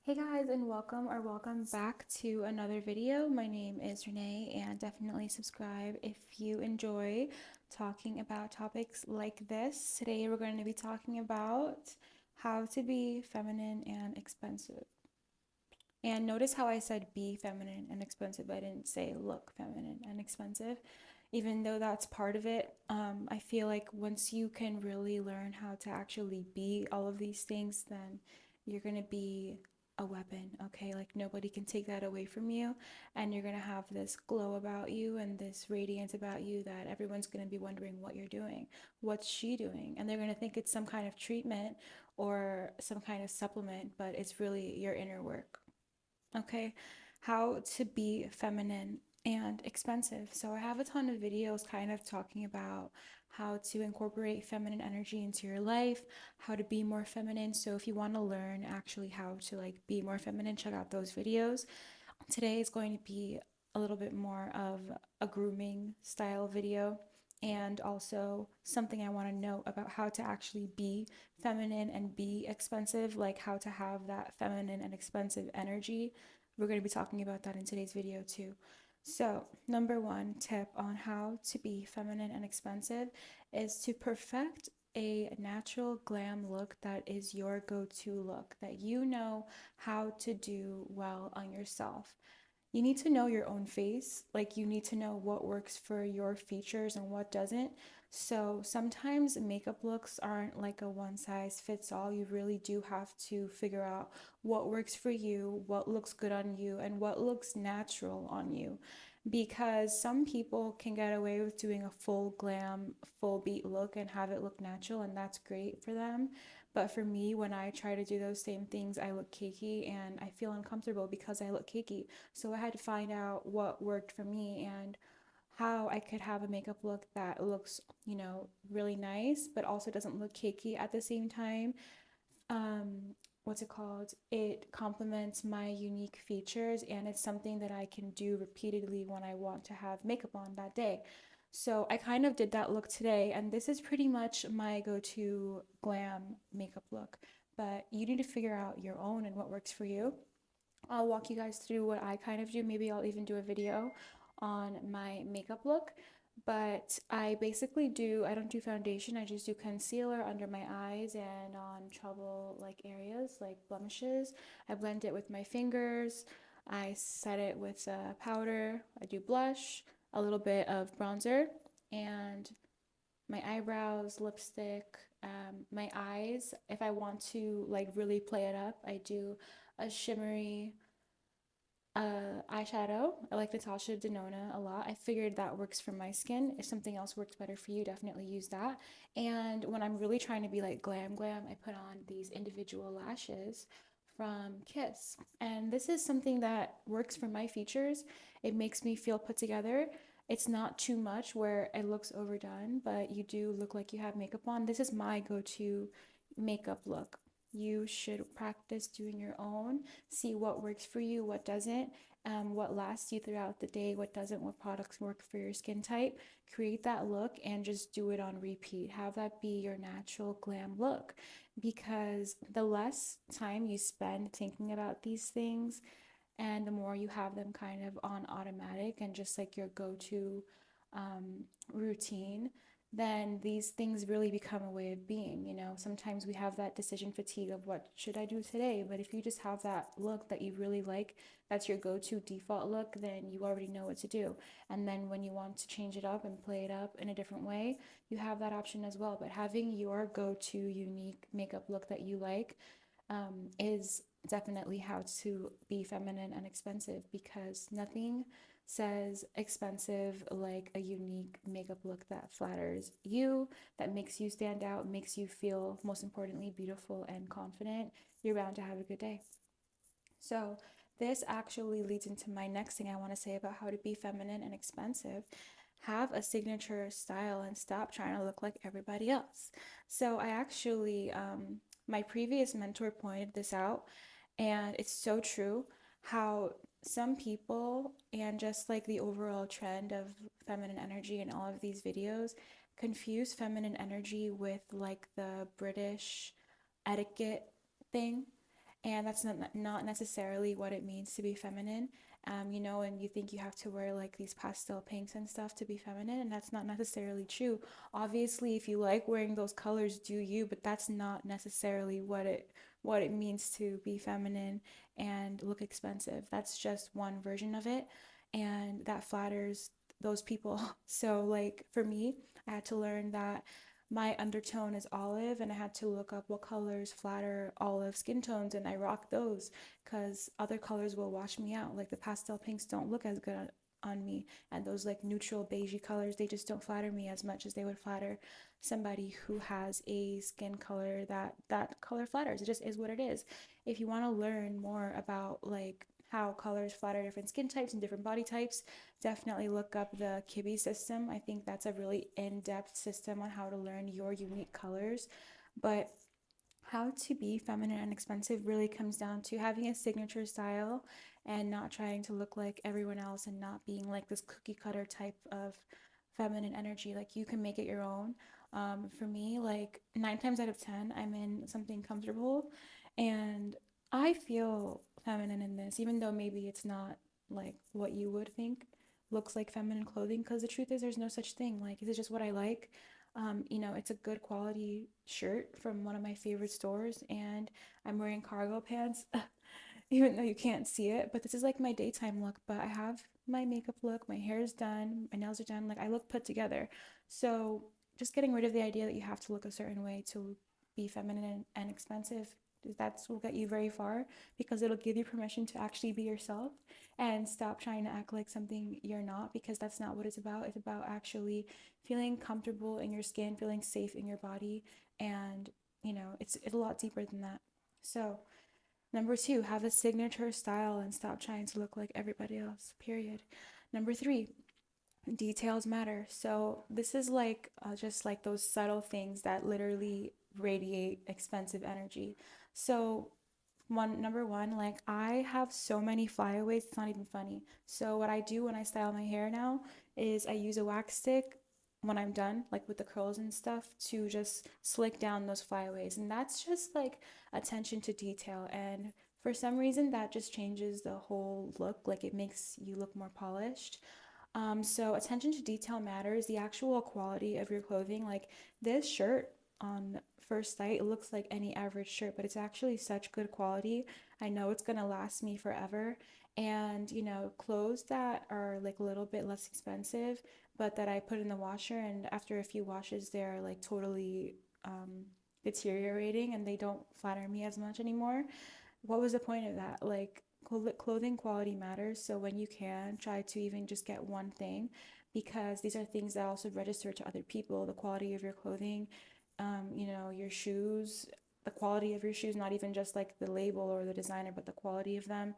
Hey guys, and welcome back to another video. My name is Renee, and definitely subscribe if you enjoy talking about topics like this. Today we're going to be talking about how to be feminine and expensive. And notice how I said be feminine and expensive. I didn't say look feminine and expensive, even though that's part of it. I feel like once you can really learn how to actually be all of these things, then you're going to be a weapon, okay? Like nobody can take that away from you. And you're going to have this glow about you and this radiance about you that everyone's going to be wondering what you're doing. What's she doing? And they're going to think it's some kind of treatment or some kind of supplement, but it's really your inner work. Okay, how to be feminine and expensive. So I have a ton of videos kind of talking about how to incorporate feminine energy into your life, how to be more feminine. So if you want to learn actually how to like be more feminine, check out those videos. Today is going to be a little bit more of a grooming style video and also something I want to know about how to actually be feminine and be expensive, like how to have that feminine and expensive energy. We're going to be talking about that in today's video too. So, number one tip on how to be feminine and expensive is to perfect a natural glam look that is your go to look, that you know how to do well on yourself. You need to know your own face. Like, you need to know what works for your features and what doesn't. So, sometimes makeup looks aren't like a one size fits all. You really do have to figure out what works for you, what looks good on you, and what looks natural on you. Because some people can get away with doing a full glam, full beat look and have it look natural, and that's great for them. But for me, when I try to do those same things, I look cakey and I feel uncomfortable because I look cakey. So I had to find out what worked for me and how I could have a makeup look that looks, really nice, but also doesn't look cakey at the same time. What's it called? It complements my unique features and it's something that I can do repeatedly when I want to have makeup on that day. So I kind of did that look today, and this is pretty much my go to glam makeup look. But you need to figure out your own and what works for you. I'll walk you guys through what I kind of do. Maybe I'll even do a video on my makeup look. But I don't do foundation, I just do concealer under my eyes and on trouble like areas like blemishes. I blend it with my fingers. I set it with powder. I do blush, a little bit of bronzer, and my eyebrows, lipstick, my eyes. If I want to like really play it up, I do a shimmery eyeshadow. I like Natasha Denona a lot. I figured that works for my skin. If something else works better for you, definitely use that. And when I'm really trying to be like glam glam, I put on these individual lashes from Kiss. And this is something that works for my features. It makes me feel put together. It's not too much where it looks overdone, but you do look like you have makeup on. This is my go-to makeup look. You should practice doing your own, see what works for you, what doesn't, what lasts you throughout the day, what doesn't, what products work for your skin type. Create that look and just do it on repeat. Have that be your natural glam look, because the less time you spend thinking about these things and the more you have them kind of on automatic and just like your go-to routine, then these things really become a way of being. Sometimes we have that decision fatigue of what should I do today, but if you just have that look that you really like, that's your go-to default look, then you already know what to do. And then when you want to change it up and play it up in a different way, you have that option as well. But having your go-to unique makeup look that you like is definitely how to be feminine and expensive, because nothing says expensive like a unique makeup look that flatters you, that makes you stand out, makes you feel, most importantly, beautiful and confident. You're bound to have a good day. So, this actually leads into my next thing I want to say about how to be feminine and expensive. Have a signature style and stop trying to look like everybody else. So, my previous mentor pointed this out, and it's so true how some people, and just like the overall trend of feminine energy in all of these videos, confuse feminine energy with like the British etiquette thing, And that's not necessarily what it means to be feminine. And you think you have to wear like these pastel pinks and stuff to be feminine, and that's not necessarily true. Obviously, if you like wearing those colors, do you, but that's not necessarily what it means to be feminine and look expensive. That's just one version of it, and that flatters those people. So like for me, I had to learn that my undertone is olive, and I had to look up what colors flatter olive skin tones, and I rock those because other colors will wash me out. Like the pastel pinks don't look as good on me, and those like neutral beigey colors, they just don't flatter me as much as they would flatter somebody who has a skin color that color flatters. It just is what it is. If you want to learn more about like how colors flatter different skin types and different body types, definitely look up the Kibi system. I think that's a really in-depth system on how to learn your unique colors. But how to be feminine and expensive really comes down to having a signature style and not trying to look like everyone else and not being like this cookie cutter type of feminine energy. Like you can make it your own. For me, like 9 times out of 10, I'm in something comfortable and I feel feminine in this, even though maybe it's not like what you would think looks like feminine clothing. Because the truth is, there's no such thing. Like, is it just what I like? It's a good quality shirt from one of my favorite stores, and I'm wearing cargo pants, even though you can't see it. But this is like my daytime look. But I have my makeup look, my hair is done, my nails are done. Like, I look put together. So, just getting rid of the idea that you have to look a certain way to be feminine and expensive. That's will get you very far because it'll give you permission to actually be yourself and stop trying to act like something you're not, because that's not what it's about. It's about actually feeling comfortable in your skin, feeling safe in your body, and it's a lot deeper than that. So, number 2, have a signature style and stop trying to look like everybody else. Period. Number 3, details matter. So, this is like just like those subtle things that literally radiate expensive energy. So, number one, like I have so many flyaways, it's not even funny. So what I do when I style my hair now is I use a wax stick when I'm done, like with the curls and stuff, to just slick down those flyaways. And that's just like attention to detail. And for some reason that just changes the whole look. Like it makes you look more polished. So attention to detail matters. The actual quality of your clothing, like this shirt on first sight, it looks like any average shirt, but it's actually such good quality. I know it's gonna last me forever. And clothes that are like a little bit less expensive, but that I put in the washer, and after a few washes, they're like totally deteriorating and they don't flatter me as much anymore. What was the point of that? Like, clothing quality matters. So when you can, try to even just get one thing, because these are things that also register to other people. The quality of your clothing, your shoes, the quality of your shoes, not even just like the label or the designer, but the quality of them.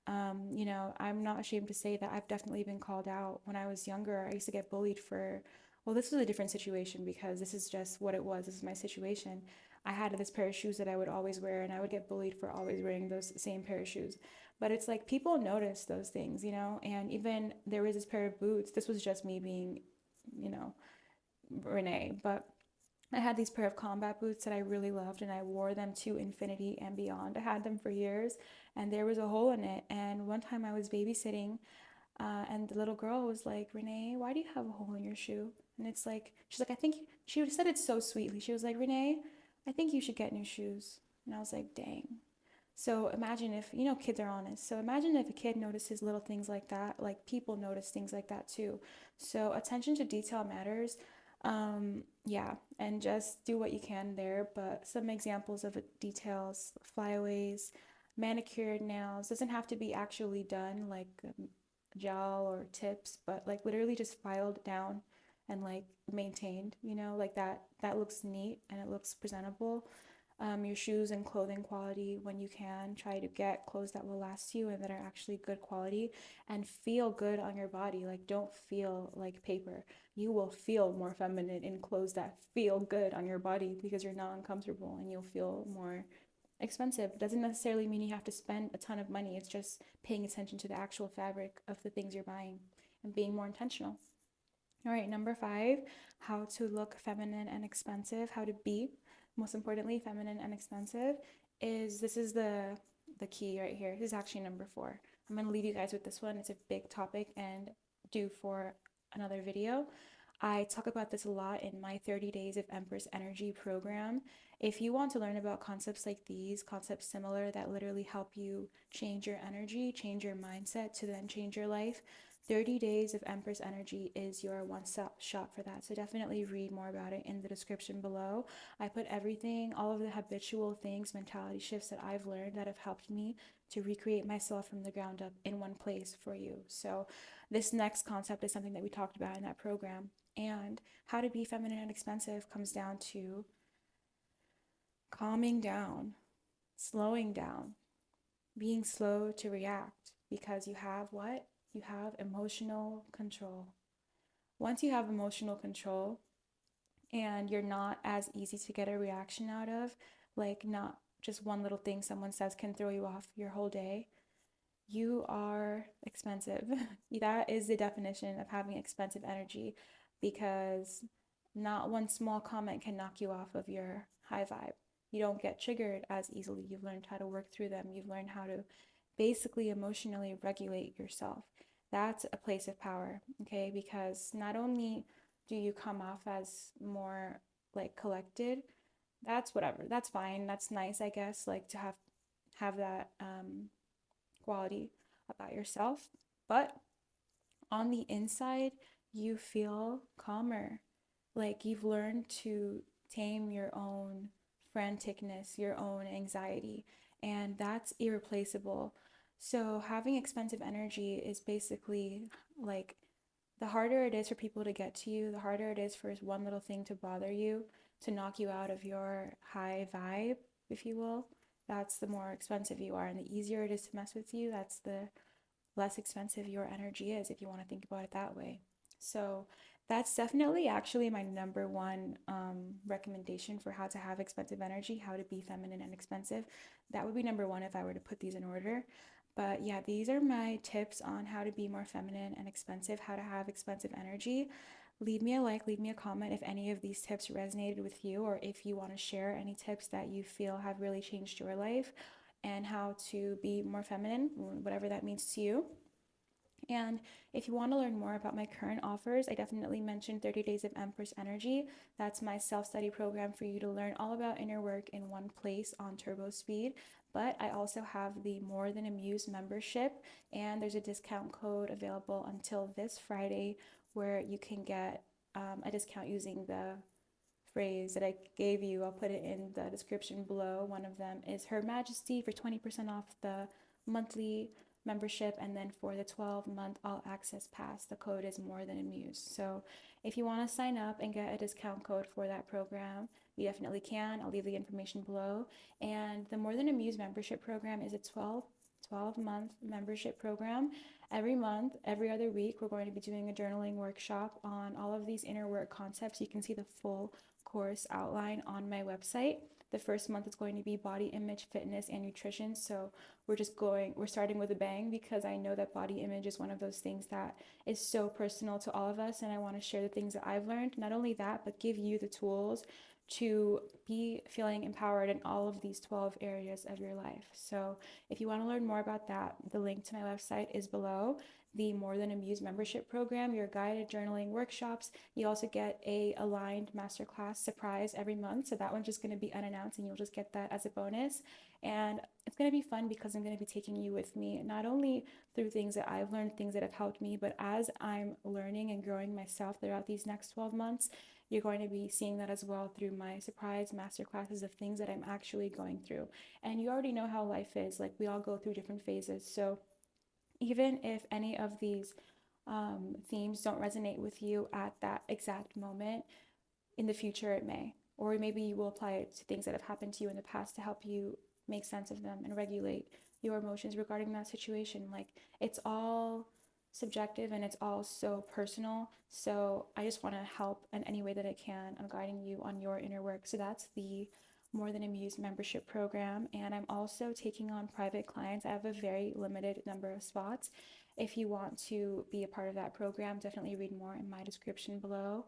I'm not ashamed to say that I've definitely been called out. When I was younger, I used to get bullied for, well, this was a different situation because this is just what it was. This is my situation. I had this pair of shoes that I would always wear, and I would get bullied for always wearing those same pair of shoes. But it's like people notice those things. And even there was this pair of boots. This was just me being, you know, Renee, but I had these pair of combat boots that I really loved, and I wore them to infinity and beyond. I had them for years, and there was a hole in it. And one time I was babysitting, and the little girl was like, "Renee, why do you have a hole in your shoe?" And it's like, she's like, she said it so sweetly. She was like, "Renee, I think you should get new shoes." And I was like, dang. So imagine if, kids are honest. So imagine if a kid notices little things like that, like people notice things like that too. So attention to detail matters. Yeah, and just do what you can there. But some examples of details: flyaways, manicured nails, doesn't have to be actually done like gel or tips, but like literally just filed down and like maintained, like that looks neat and it looks presentable. Your shoes and clothing quality, when you can, try to get clothes that will last you and that are actually good quality and feel good on your body. Like, don't feel like paper. You will feel more feminine in clothes that feel good on your body because you're not uncomfortable, and you'll feel more expensive. It doesn't necessarily mean you have to spend a ton of money. It's just paying attention to the actual fabric of the things you're buying and being more intentional. All right, number 5, how to look feminine and expensive, how to be, most importantly, feminine and expensive, is this is the key right here. This is actually number 4. I'm going to leave you guys with this one. It's a big topic and due for another video. I talk about this a lot in my 30 Days of Empress Energy program. If you want to learn about concepts like these, concepts similar that literally help you change your energy, change your mindset to then change your life, 30 Days of Empress Energy is your one-stop shop for that. So definitely read more about it in the description below. I put everything, all of the habitual things, mentality shifts that I've learned that have helped me to recreate myself from the ground up in one place for you. So this next concept is something that we talked about in that program. And how to be feminine and expensive comes down to calming down, slowing down, being slow to react because you have what? You have emotional control. Once you have emotional control and you're not as easy to get a reaction out of, like not just one little thing someone says can throw you off your whole day, you are expensive. That is the definition of having expensive energy because not one small comment can knock you off of your high vibe. You don't get triggered as easily. You've learned how to work through them. You've learned how to basically emotionally regulate yourself. That's a place of power, okay? Because not only do you come off as more like collected, that's whatever. That's fine. That's nice, I guess, like to have that quality about yourself. But on the inside, you feel calmer. Like you've learned to tame your own franticness, your own anxiety, and that's irreplaceable. So, having expensive energy is basically like the harder it is for people to get to you, the harder it is for one little thing to bother you, to knock you out of your high vibe, if you will. That's the more expensive you are. And the easier it is to mess with you, that's the less expensive your energy is, if you want to think about it that way. So that's definitely actually my number one recommendation for how to have expensive energy, how to be feminine and expensive. That would be number one if I were to put these in order. But yeah, these are my tips on how to be more feminine and expensive, how to have expensive energy. Leave me a like, leave me a comment if any of these tips resonated with you, or if you want to share any tips that you feel have really changed your life and how to be more feminine, whatever that means to you. And if you want to learn more about my current offers, I definitely mentioned 30 Days of Empress Energy. That's my self-study program for you to learn all about inner work in one place on turbo speed. But I also have the More Than Amuse membership, and there's a discount code available until this Friday where you can get a discount using the phrase that I gave you. I'll put it in the description below. One of them is Her Majesty for 20% off the monthly membership, and then for the 12-month all access pass, the code is More Than Amuse. So if you want to sign up and get a discount code for that program, you definitely can. I'll leave the information below. And the More Than Amuse membership program is a 12-month membership program. Every month, every other week, we're going to be doing a journaling workshop on all of these inner work concepts. You can see the full course outline on my website. The first month is going to be body image, fitness, and nutrition. So we're starting with a bang because I know that body image is one of those things that is so personal to all of us. And I want to share the things that I've learned. Not only that, but give you the tools to be feeling empowered in all of these 12 areas of your life. So if you want to learn more about that, the link to my website is below. The More Than Amuse membership program, your guided journaling workshops. You also get a aligned masterclass surprise every month. So that one's just going to be unannounced and you'll just get that as a bonus. And it's going to be fun because I'm going to be taking you with me, not only through things that I've learned, things that have helped me, but as I'm learning and growing myself throughout these next 12 months, you're going to be seeing that as well through my surprise masterclasses of things that I'm actually going through. And you already know how life is. Like we all go through different phases. So even if any of these themes don't resonate with you at that exact moment, in the future it may. Or maybe you will apply it to things that have happened to you in the past to help you make sense of them and regulate your emotions regarding that situation. Like it's all subjective and it's all so personal. So I just want to help in any way that I can on guiding you on your inner work. So that's the More Than Amuse membership program. And I'm also taking on private clients. I have a very limited number of spots. If you want to be a part of that program, definitely read more in my description below.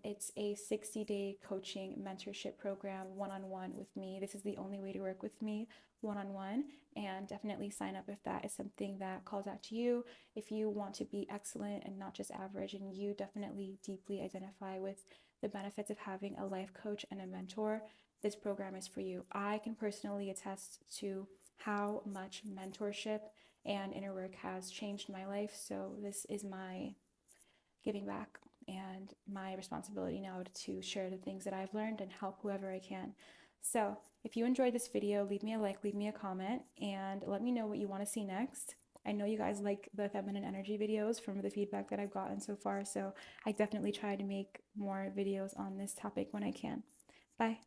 It's a 60-day coaching mentorship program one-on-one with me. This is the only way to work with me one-on-one, and definitely sign up if that is something that calls out to you. If you want to be excellent and not just average, and you definitely deeply identify with the benefits of having a life coach and a mentor, this program is for you. I can personally attest to how much mentorship and inner work has changed my life. So this is my giving back and my responsibility now to share the things that I've learned and help whoever I can. So if you enjoyed this video, leave me a like, leave me a comment, and let me know what you want to see next. I know you guys like the feminine energy videos from the feedback that I've gotten so far, so I definitely try to make more videos on this topic when I can. Bye.